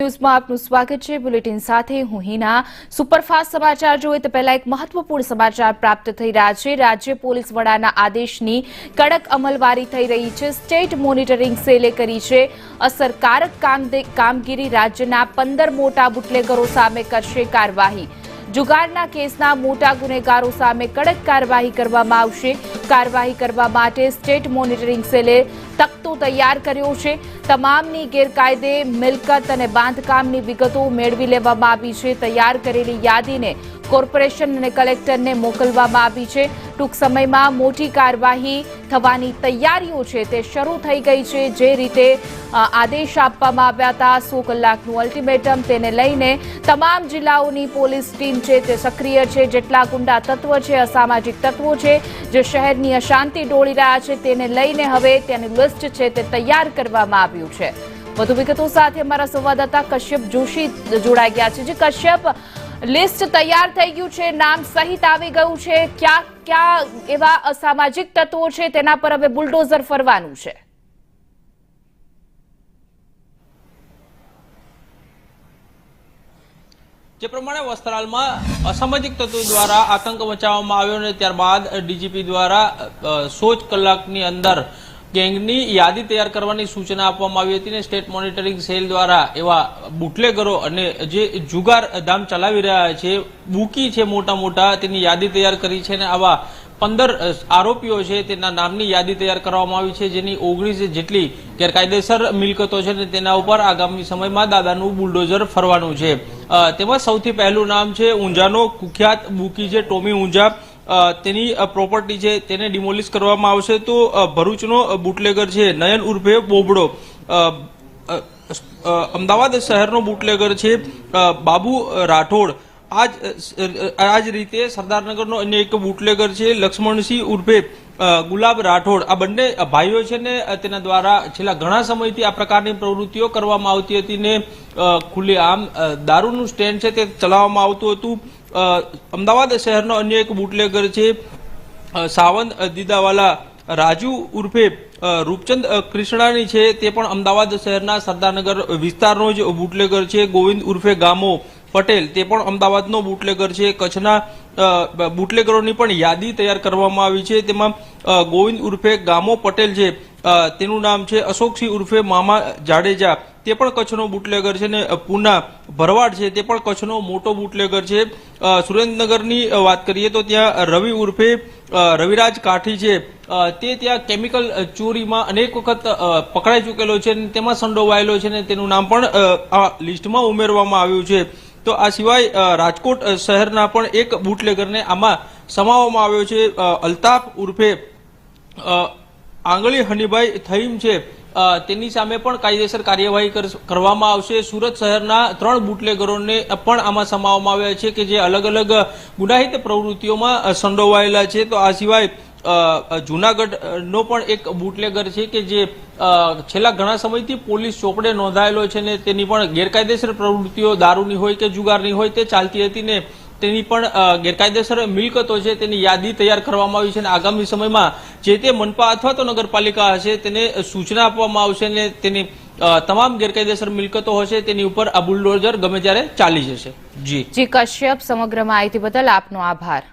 ન્યૂઝમાં આપનું સ્વાગત છે। બુલેટિન સાથે હું હિના। સુપરફાસ્ટ સમાચાર જોઈએ તો પહેલા એક મહત્વપૂર્ણ સમાચાર પ્રાપ્ત થઈ રહ્યા છે। રાજ્ય પોલીસ વડાના આદેશની કડક અમલવારી થઈ રહી છે। સ્ટેટ મોનિટરિંગ સેલે કરી છે અસરકારક કામગીરી। રાજ્યના 15 મોટા બુટલેગરો સામે કરશે કાર્યવાહી। જુગારના કેસના મોટા ગુનેગારો સામે કડક કાર્યવાહી કરવામાં આવશે। કાર્યવાહી કરવા માટે સ્ટેટ મોનિટરિંગ સેલે તખ્તો તૈયાર કર્યો છે। તમામની ગેરકાયદે મિલકત અને બાંધકામની વિગતો મેળવી લેવામાં આવી છે। તૈયાર કરેલી યાદીને કોર્પોરેશન અને કલેક્ટરને મોકલવામાં આવી છે। ટૂંક સમયમાં મોટી કાર્યવાહી થવાની તૈયારીઓ છે તે શરૂ થઈ ગઈ છે। જે રીતે આદેશ આપવામાં આવ્યા હતા 100 કલાકનું અલ્ટિમેટમ, તેને લઈને તમામ જિલ્લાઓની પોલીસ ટીમ છે તે સક્રિય છે। જેટલા ગુંડા તત્વો છે, અસામાજિક તત્વો છે જે શહેરની અશાંતિ ડોળી રહ્યા છે, તેને લઈને હવે તેની લિસ્ટ છે તે તૈયાર કરવામાં આવ્યું છે। વધુ વિગતો સાથે અમારા સંવાદદાતા કશ્યપ જોશી જોડાઈ ગયા છે। જે કશ્યપ, લિસ્ટ તૈયાર થઈ ગયું છે, નામ સહિત આવી ગયું છે, ક્યાં એવા અસામાજિક તત્વો છે તેના પર હવે બુલડોઝર ફરવાનું છે? જે પ્રમાણે વસ્ત્રાલમાં અસામાજિક તત્વો દ્વારા આતંક મચાવવામાં આવ્યો અને ત્યારબાદ ડીજીપી દ્વારા 100 કલાકની અંદર ગેંગની યાદી તૈયાર કરવાની સૂચના આપવામાં આવી હતી અને સ્ટેટ મોનિટરિંગ સેલ દ્વારા એવા બુટલેગરો અને જે જુગાર ધામ ચલાવી રહ્યા છે, બુકી છે મોટા મોટા, તેની યાદી તૈયાર કરી છે અને આવા 15 આરોપીઓ છે તેના નામની યાદી તૈયાર કરવામાં આવી છે, જેની 19 જેટલી ગેરકાયદેસર મિલકતો છે અને તેના ઉપર આગામી સમયમાં દાદાનું બુલડોઝર ફરવાનું છે। તેમાં સૌથી પહેલું નામ છે ઊંઝાનો કુખ્યાત બુકી છે ટોમી ઊંઝા। તેની પ્રોપર્ટી છે તેને ડિમોલિશ કરવામાં આવશે। તો ભરૂચનો બુટલેગર છે નયન ઉર્ફે બોબડો। અમદાવાદ શહેરનો બુટલેગર છે બાબુ રાઠોડ। આ જ રીતે સરદારનગરનો અન્ય એક બુટલેગર છે લક્ષ્મણસિંહ ઉર્ફે ગુલાબ રાઠોડ। આ બંને ભાઈઓ છે ને તેના દ્વારા છેલ્લા ઘણા સમયથી આ પ્રકારની પ્રવૃત્તિઓ કરવામાં આવતી હતી ને ખુલ્લેઆમ દારૂનું સ્ટેન્ડ છે તે ચલાવવામાં આવતું હતું। અમદાવાદ શહેરનો અન્ય એક બુટલેગર છે સાવંત દીદાવાલા રાજુ ઉર્ફે રૂપચંદ કૃષ્ણાની છે, તે પણ અમદાવાદ શહેરના સરદારનગર વિસ્તારનો જ બુટલેગર છે। ગોવિંદ ઉર્ફે ગામો પટેલ, તે પણ અમદાવાદનો બુટલેગર છે। કચ્છના બુટલેગરોની પણ યાદી તૈયાર કરવામાં આવી છે। તેમાં ગોવિંદ ઉર્ફે ગામો પટેલ છે, તેનું નામ છે અશોકસિંહ ઉર્ફે મામા જાડેજા, તે પણ કચ્છનો બુટલેગર છે ને પૂના ભરવાડ છે તે પણ કચ્છનો મોટો બુટલેગર છે। સુરેન્દ્રનગરની વાત કરીએ તો ત્યાં રવિ ઉર્ફે રવિરાજ કાઠી છે, તે ત્યાં કેમિકલ ચોરીમાં અનેક વખત પકડાઈ ચૂકેલો છે અને તેમાં સંડોવાયેલો છે ને તેનું નામ પણ આ લિસ્ટમાં ઉમેરવામાં આવ્યું છે। તો આ સિવાય રાજકોટ શહેરના પણ એક બુટલેગરને આમાં સમાવવામાં આવ્યો છે। અલ્તાફ ઉર્ફે આંગળી હનીભાઈ થઈમ છે, તેની સામે પણ કાયદેસર કાર્યવાહી કરવામાં આવશે। સુરત શહેરના 3 બુટલેગરોને પણ આમાં સમાવવામાં આવ્યા છે કે જે અલગ અલગ ગુનાહિત પ્રવૃત્તિઓમાં સંડોવાયેલા છે। તો આ સિવાય જૂનાગઢનો પણ એક બુટલેગર છે કે જે છેલ્લા ઘણા સમયથી પોલીસ ચોપડે નોંધાયેલો છે ને તેની પણ ગેરકાયદેસર પ્રવૃત્તિઓ દારૂની હોય કે જુગારની હોય તે ચાલતી હતી ને તેની પણ ગેરકાયદેસર મિલકતો છે તેની યાદી તૈયાર કરવામાં આવી છે અને આગામી સમયમાં જે તે મનપા અથવા તો નગરપાલિકા હશે તેને સૂચના આપવામાં આવશે ને તેની તમામ ગેરકાયદેસર મિલકતો હશે તેની ઉપર આ બુલડોઝર ગમે ત્યારે ચાલી જશે। જી કશ્યપ, સમગ્ર માહિતી બદલ આપનો આભાર।